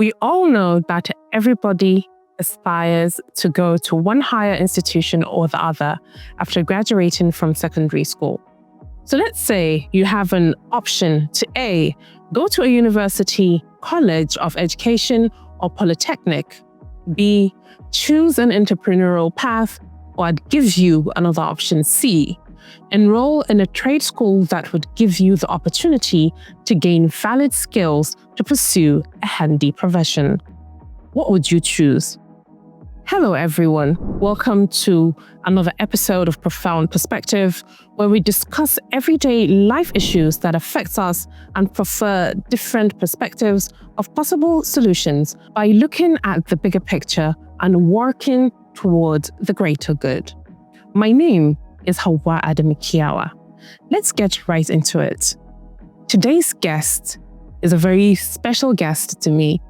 We all know that everybody aspires to go to one higher institution or the other after graduating from secondary school. So let's say you have an option to A, go to a university, college of education, or polytechnic. B, choose an entrepreneurial path, or I'd give you another option, C, enroll in a trade school that would give you the opportunity to gain valid skills to pursue a handy profession. What would you choose? Hello, everyone. Welcome to another episode of Profound Perspective, where we discuss everyday life issues that affect us and prefer different perspectives of possible solutions by looking at the bigger picture and working towards the greater good. My name is Hauwa Adamu Kiyawa. Let's get right into it. Today's guest is a very special guest to me.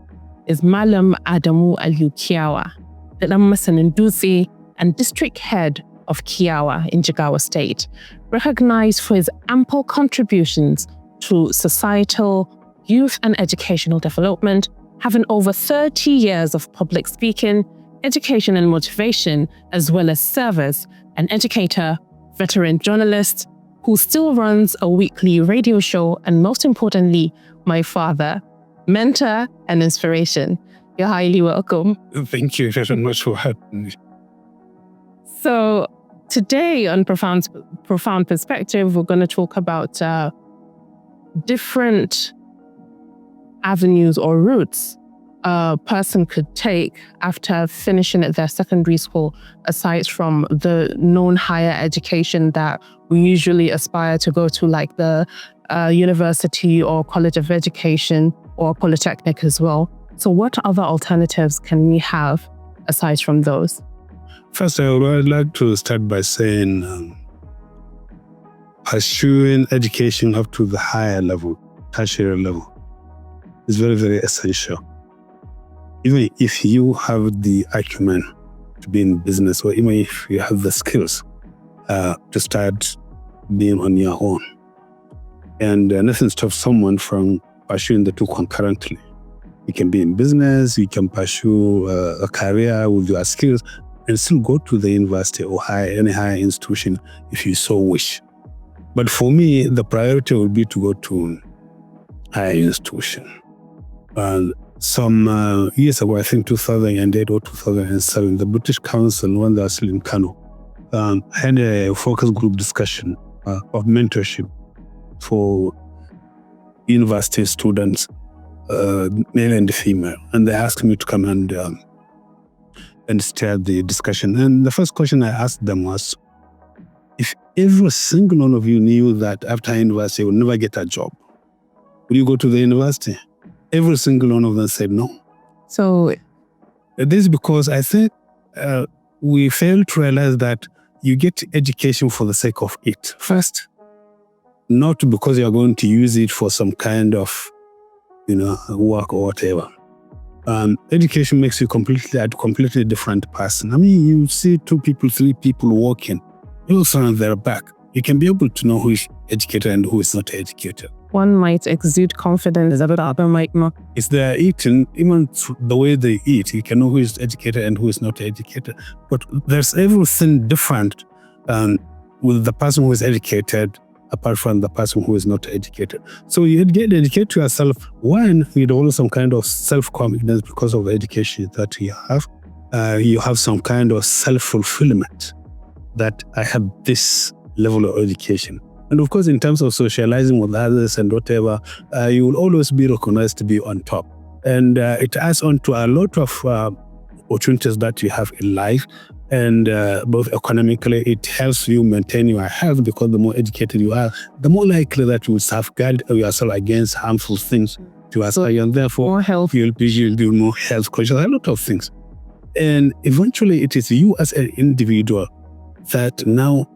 Is Malam Adamu Aliyu Kiyawa, the Masanenduzi and district head of Kiyawa in Jigawa State, recognized for his ample contributions to societal, youth and educational development, having over 30 years of public speaking, education and motivation, as well as service, an educator, veteran journalist, who still runs a weekly radio show, and most importantly, my father, mentor and inspiration. You're highly welcome. Thank you very much for having me. So today on Profound Perspective, we're going to talk about different avenues or routes a person could take after finishing at their secondary school, aside from the known higher education that we usually aspire to go to, like the university or college of education or polytechnic as well. So what other alternatives can we have aside from those? First, I would like to start by saying pursuing education up to the higher level, tertiary level, is very, very essential. Even if you have the acumen to be in business, or even if you have the skills to start being on your own. And nothing stops someone from pursuing the two concurrently. You can be in business, you can pursue a career with your skills, and still go to the university or any higher institution if you so wish. But for me, the priority would be to go to higher institution. And some years ago, I think 2008 or 2007, the British Council, when they were still in Kano, had a focus group discussion of mentorship for university students, male and female. And they asked me to come and start the discussion. And the first question I asked them was, if every single one of you knew that after university you would never get a job, would you go to the university? Every single one of them said no. So this is because I think we fail to realize that you get education for the sake of it. First, not because you're going to use it for some kind of, work or whatever. Education makes you a completely different person. I mean, you see 2 people, 3 people walking, you also on their back. You can be able to know who is educated and who is not educated. One might exude confidence, the other might not. If they're eating, even the way they eat, you can know who is educated and who is not educated. But there's everything different with the person who is educated apart from the person who is not educated. So you get educate yourself. One, you develop some kind of self-confidence because of the education that you have. You have some kind of self-fulfillment that I have this level of education. And of course, in terms of socializing with others and whatever, you will always be recognized to be on top. And it adds on to a lot of opportunities that you have in life. And both economically, it helps you maintain your health, because the more educated you are, the more likely that you will safeguard yourself against harmful things to yourself. And therefore, you'll be more health conscious, a lot of things. And eventually, it is you as an individual that now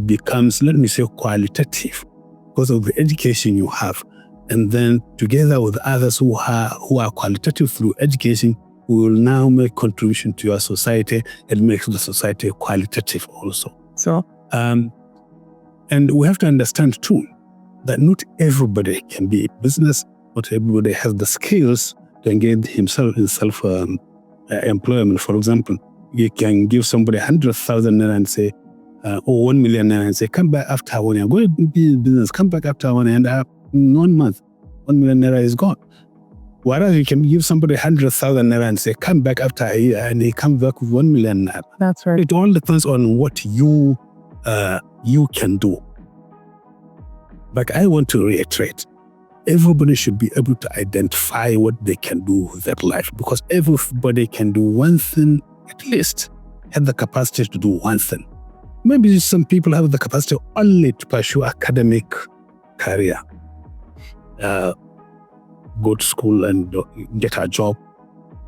becomes, let me say, qualitative because of the education you have. And then together with others who are qualitative through education, we will now make contribution to your society and make the society qualitative also. So, and we have to understand too that not everybody can be in business, not everybody has the skills to engage himself in self-employment. For example, you can give somebody 100,000 naira and say, or 1 million naira and say, come back after 1 year. Go to business, come back after 1 year. And in 1 month, 1 million naira is gone. Whereas you can give somebody 100,000 naira and say, come back after a year, and he comes back with 1 million naira. That's right. It all depends on what you can do. But I want to reiterate, everybody should be able to identify what they can do with their life, because everybody can do one thing, at least have the capacity to do one thing. Maybe some people have the capacity only to pursue academic career, go to school and get a job.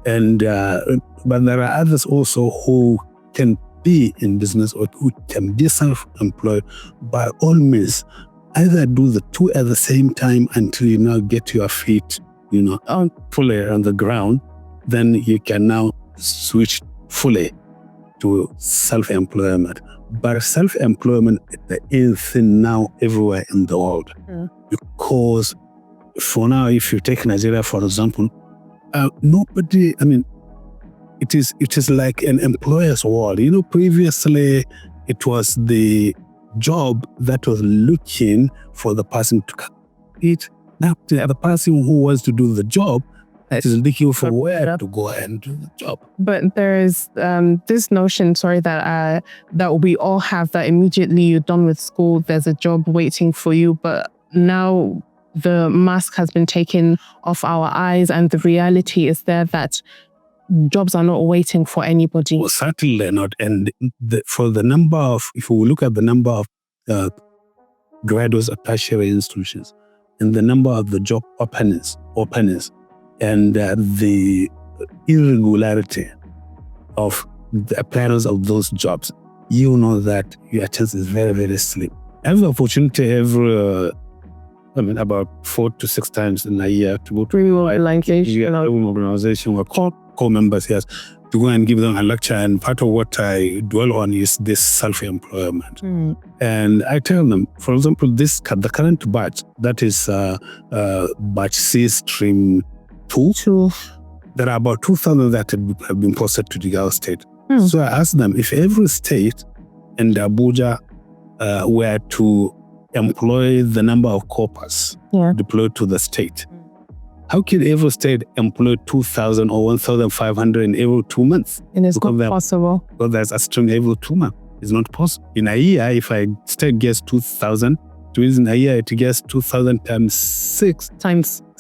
And but there are others also who can be in business or who can be self-employed. By all means, either do the two at the same time until you now get your feet, fully on the ground. Then you can now switch fully to self-employment. But self-employment is thin now everywhere in the world. Because for now, if you take Nigeria, for example, nobody, it is like an employer's world. Previously, it was the job that was looking for the person to complete. Now, the person who wants to do the job is looking for where to go and do the job. But there is this notion, that we all have, that immediately you're done with school, there's a job waiting for you. But now the mask has been taken off our eyes, and the reality is there that jobs are not waiting for anybody. Well, certainly not. And for the number of, if we look at the number of graduates at tertiary institutions and the number of the job openings, and the irregularity of the appearance of those jobs, you know that your chance is very, very slim. Every opportunity, about 4 to 6 times in a year to go to organization or core members, yes, to go and give them a lecture. And part of what I dwell on is this self-employment. And I tell them, for example, the current batch, that is batch C stream 2, there are about 2,000 that have been posted to the Kiyawa state. So I asked them, if every state and Abuja were to employ the number of corpus deployed to the state, how can every state employ 2,000 or 1,500 in every 2 months? And it's not possible. Because there's a stream every 2 months. It's not possible. In a year, if I state gets 2,000, in a year it gets 2,000 times 6.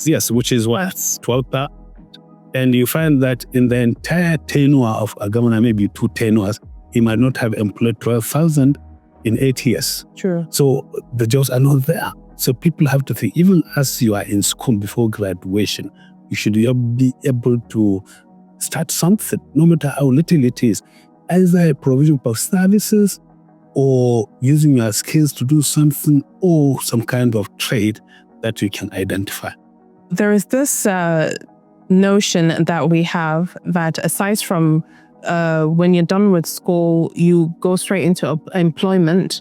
Yes, which is what? 12,000. And you find that in the entire tenure of a governor, maybe 2 tenures, he might not have employed 12,000 in 8 years. True. So the jobs are not there. So people have to think, even as you are in school before graduation, you should be able to start something, no matter how little it is, either a provision of services or using your skills to do something, or some kind of trade that you can identify. There is this notion that we have that aside from when you're done with school, you go straight into employment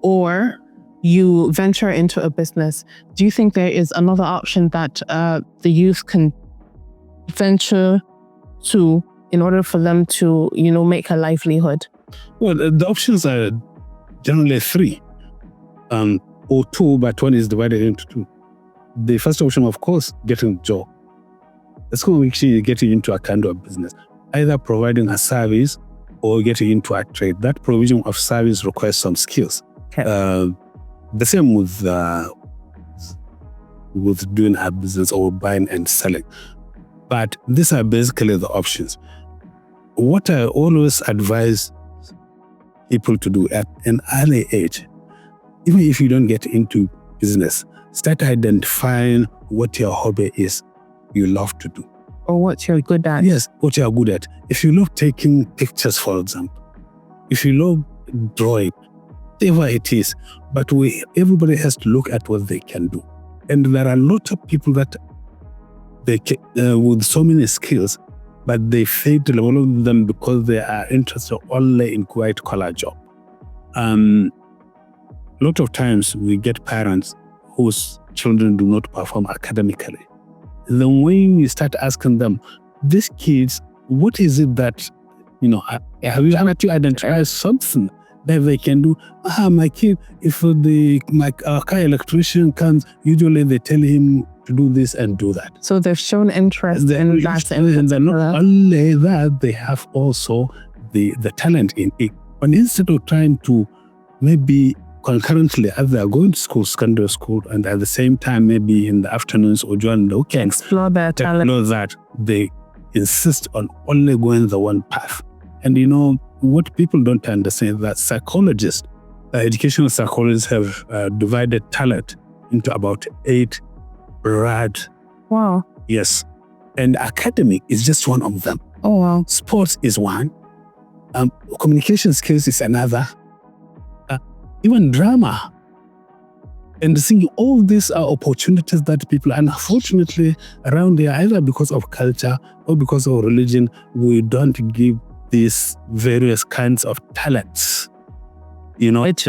or you venture into a business. Do you think there is another option that the youth can venture to in order for them to, make a livelihood? Well, the options are generally 3 or 2, but one is divided into 2. The first option, of course, getting a job. That's going to get you into a kind of business, either providing a service or getting into a trade. That provision of service requires some skills. Okay. The same with doing a business or buying and selling. But these are basically the options. What I always advise people to do at an early age, even if you don't get into business, start identifying what your hobby is you love to do. Or what you're good at. Yes, what you're good at. If you love taking pictures, for example, if you love drawing, whatever it is, but everybody has to look at what they can do. And there are a lot of people that they with so many skills, but they fail to develop them because they are interested only in white-collar job. A lot of times we get parents whose children do not perform academically. then when you start asking them, these kids, what is it that, have you identified something that they can do? My kid, if my car electrician comes, usually they tell him to do this and do that. So they've shown interest in that. And not only that, they have also the talent in it. But instead of trying to maybe concurrently, as they are going to school, secondary school, and at the same time, maybe in the afternoons or during the weekend, explore their talent. Know that they insist on only going the one path. And what people don't understand, that psychologists, educational psychologists have divided talent into about 8 broad. Wow. Yes. And academic is just one of them. Oh, wow. Sports is one. Communication skills is another. Even drama and singing, all these are opportunities that people, unfortunately, around here, either because of culture or because of religion, we don't give these various kinds of talents. It's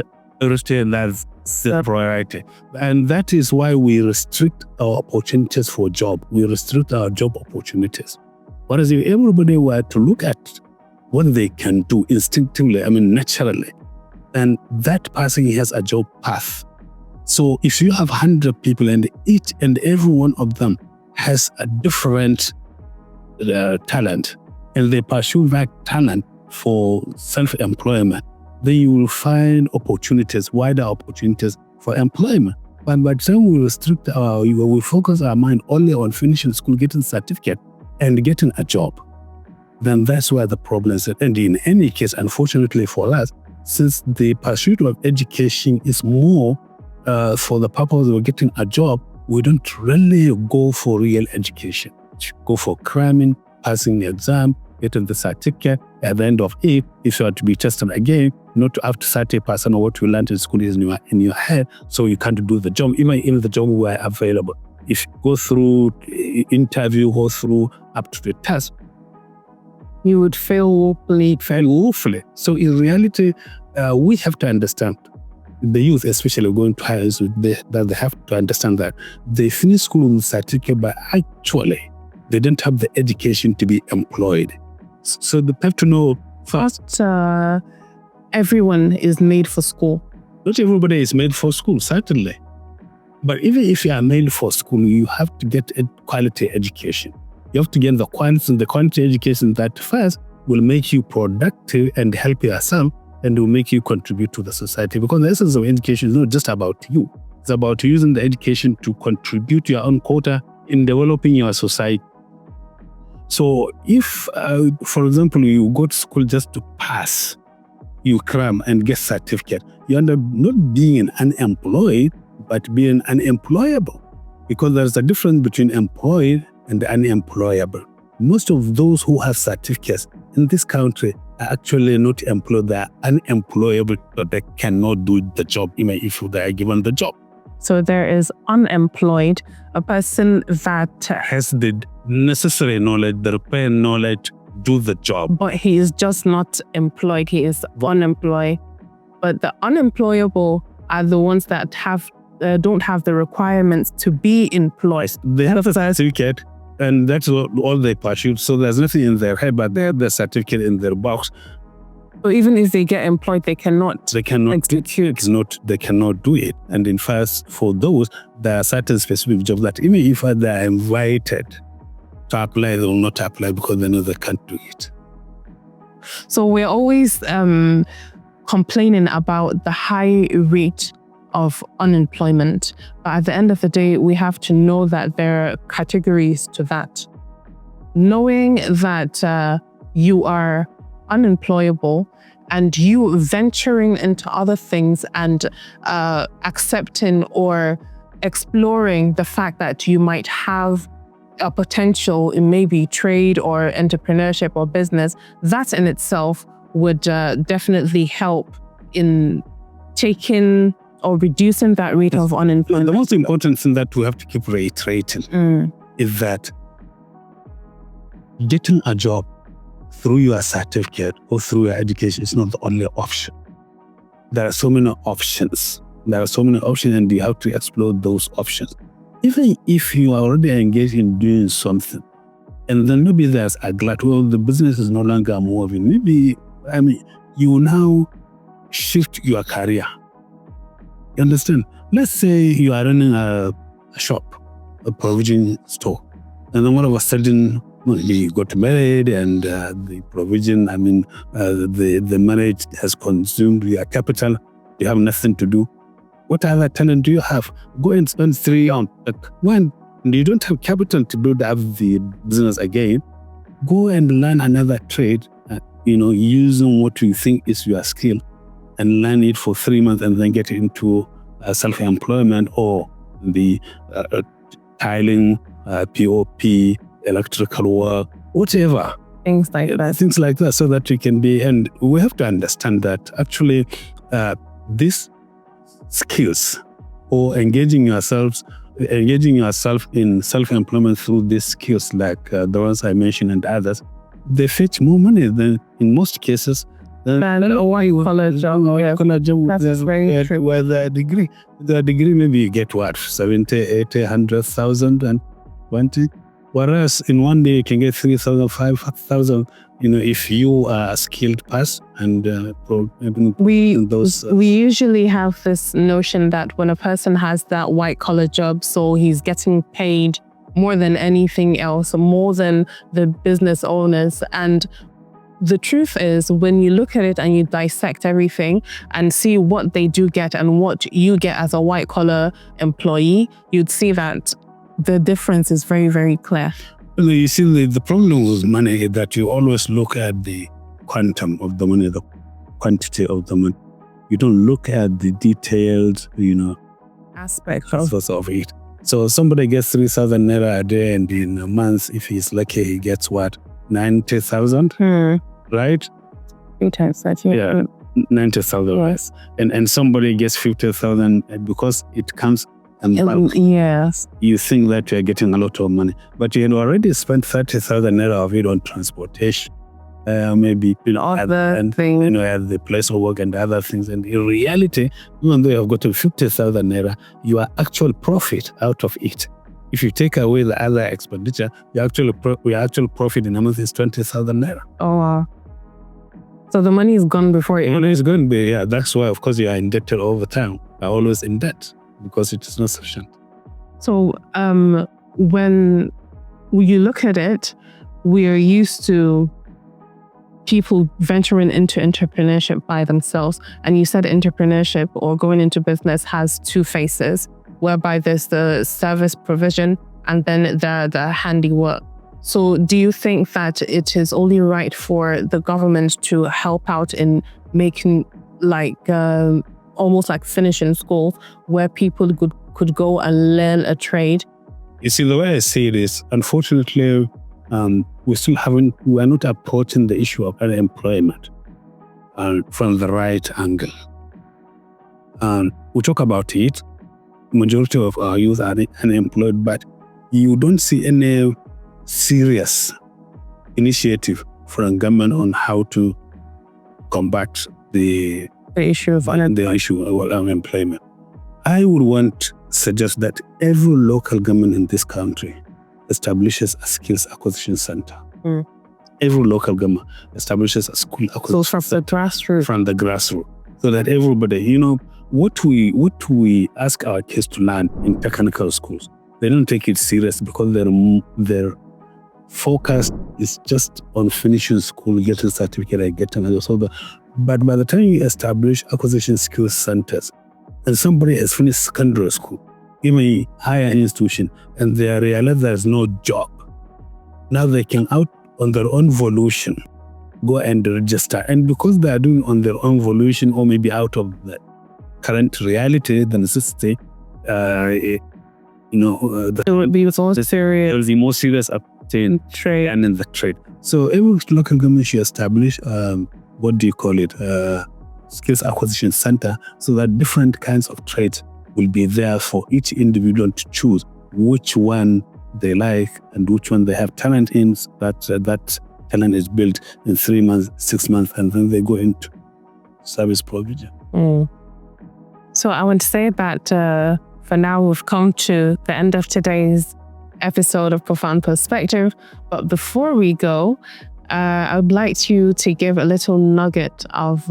the priority. And that is why we restrict our opportunities for job. We restrict our job opportunities. Whereas if everybody were to look at what they can do instinctively, naturally, and that person has a job path. So if you have 100 people and each and every one of them has a different talent, and they pursue that talent for self-employment, then you will find wider opportunities for employment. But by the time we focus our mind only on finishing school, getting a certificate, and getting a job, then that's where the problem is. And in any case, unfortunately for us, since the pursuit of education is more for the purpose of getting a job, we don't really go for real education. Go for cramming, passing the exam, getting the certificate. At the end of it, if you are to be tested again, not to have to 30% of what you learned in school is in your head, so you can't do the job, even if the job were available. If you go through interview, go through up to the test, you would fail woefully. So in reality, we have to understand, the youth especially going to higher school, that they have to understand that they finish school with a certificate, but actually they don't have the education to be employed. So they have to know first. Everyone is made for school. Not everybody is made for school, certainly. But even if you are made for school, you have to get a quality education. You have to get the quality education that first will make you productive and help yourself, and will make you contribute to the society. Because the essence of education is not just about you. It's about using the education to contribute your own quota in developing your society. So if, for example, you go to school just to pass, you cram and get certificate, you end up not being unemployed, but being unemployable. Because there's a difference between employed and unemployable. Most of those who have certificates in this country are actually not employed. They are unemployable, but they cannot do the job, even if they are given the job. So there is unemployed, a person that has the necessary knowledge, the required knowledge, do the job. But he is just not employed. He is unemployed. But the unemployable are the ones that don't have the requirements to be employed. They have a certificate, and that's all they pursue. So there's nothing in their head, but they have the certificate in their box. So even if they get employed, they cannot execute. They cannot do it. And in fact, for those, there are certain specific jobs that even if they are invited to apply, they will not apply because they know they can't do it. So we're always complaining about the high rate of unemployment. But at the end of the day, we have to know that there are categories to that. Knowing that you are unemployable and you venturing into other things and accepting or exploring the fact that you might have a potential in maybe trade or entrepreneurship or business, that in itself would definitely help in taking or reducing that rate of unemployment. The most important thing that we have to keep reiterating is that getting a job through your certificate or through your education is not the only option. There are so many options. And you have to explore those options. even if you are already engaged in doing something, and then maybe there's a glut, well, the business is no longer moving. Maybe, you now shift your career. You understand? Let's say you are running a shop, a provision store, and then all of a sudden you got married, and the provision, the marriage has consumed your capital. You have nothing to do. What other talent do you have? Go and spend 3 years. When you don't have capital to build up the business again, go and learn another trade, using what you think is your skill, and learn it for 3 months, and then get into self-employment or the tiling, POP, electrical work, whatever. Things like that. So that you can be, and we have to understand that actually these skills, or engaging yourself in self-employment through these skills like the ones I mentioned and others, they fetch more money than, in most cases, white-collar job. That's very true. With a degree. With a degree, maybe you get what, 70, 80, 100,000 and 20. Whereas in one day you can get 3,000, 5,000, if you are a skilled person. And we usually have this notion that when a person has that white-collar job, so he's getting paid more than anything else, more than the business owners. And the truth is, when you look at it and you dissect everything and see what they do get and what you get as a white-collar employee, you'd see that the difference is very, very clear. You see, the problem with money is that you always look at the quantum of the money, the quantity of the money. You don't look at the detailed, aspect of it. So somebody gets 3,000 naira a day, and in a month, if he's lucky, he gets what? 90,000, right? 3 times that, yeah, 90,000. Yes. And somebody gets 50,000 because it comes and bulk. Yes. You think that you're getting a lot of money, but you had already spent 30,000 naira of it on transportation, maybe at the place of work and other things. And in reality, even though you have gotten 50,000 naira, your actual profit out of it, if you take away the other expenditure, your actual profit in a month is 20,000 naira. Oh, wow. So the money is gone before it. Money is going to be, yeah. That's why, of course, you are indebted all the time. You are always in debt because it is not sufficient. So when you look at it, we are used to people venturing into entrepreneurship by themselves. And you said entrepreneurship or going into business has 2 phases, whereby there's the service provision and then the handiwork. So do you think that it is only right for the government to help out in making almost like finishing school where people could go and learn a trade? You see, the way I see it is, unfortunately, we are not approaching the issue of unemployment from the right angle. We talk about it. Majority of our youth are unemployed, but you don't see any serious initiative from government on how to combat the issue of unemployment. I would want to suggest that every local government in this country establishes a skills acquisition center. Every local government establishes a school acquisition center. From the grassroots. So that everybody, what we ask our kids to learn in technical schools, they don't take it serious because their focus is just on finishing school, getting certificate, and getting another. But by the time you establish acquisition skills centers, and somebody has finished secondary school, even higher institution, and they realize there's no job, now they can out on their own volition go and register. And because they are doing on their own volition, or maybe out of the current reality, the necessity, it would be more serious. There will be more serious in trade and in the trade. So every local government should establish skills acquisition center, so that different kinds of trades will be there for each individual to choose which one they like and which one they have talent in. That talent is built in 3 months, 6 months, and then they go into service provision. So I would say that for now, we've come to the end of today's episode of Profound Perspective. But before we go, I would like you to give a little nugget of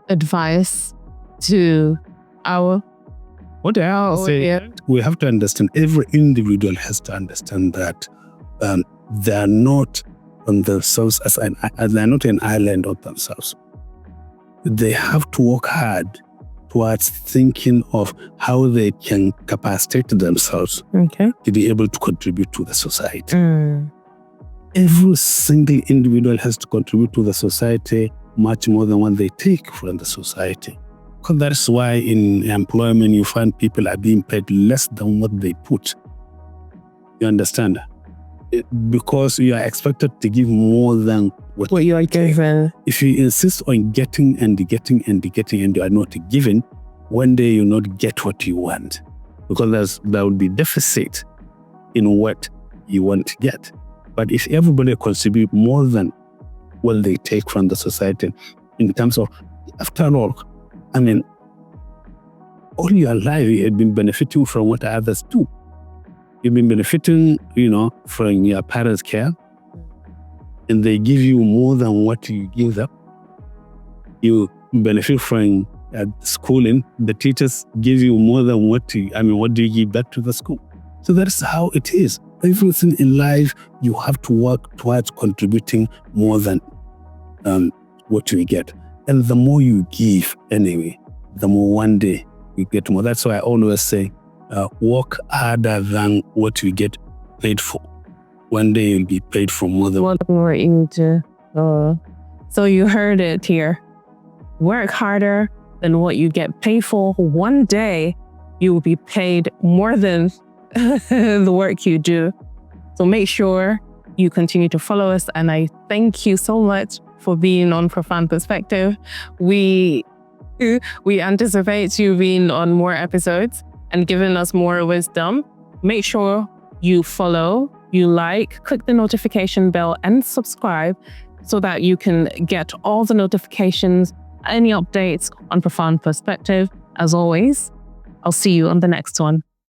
advice to our What I say, we have to understand, every individual has to understand that they are not on themselves they're not an island of themselves. They have to work hard towards thinking of how they can capacitate themselves to be able to contribute to the society. Every single individual has to contribute to the society much more than what they take from the society. Because that's why in employment you find people are being paid less than what they put. You understand? Because you are expected to give more than what you are given. If you insist on getting and you are not given, one day you'll not get what you want. Because there will be deficit in what you want to get. But if everybody contribute more than what they take from the society, in terms of, after all, I mean, all your life you have been benefiting from what others do. You've been benefiting, from your parents' care, and they give you more than what you give them. You benefit from schooling. The teachers give you more than what do you give back to the school? So that's how it is. Everything in life, you have to work towards contributing more than what you get. And the more you give anyway, the more one day you get more. That's why I always say, work harder than what you get paid for. One day you'll be paid for more than what you do. So you heard it here. Work harder than what you get paid for. One day you will be paid more than the work you do. So make sure you continue to follow us. And I thank you so much for being on Profound Perspective. We anticipate you being on more episodes and giving us more wisdom. Make sure you follow, you like, click the notification bell and subscribe so that you can get all the notifications, any updates on Profound Perspective. As always, I'll see you on the next one.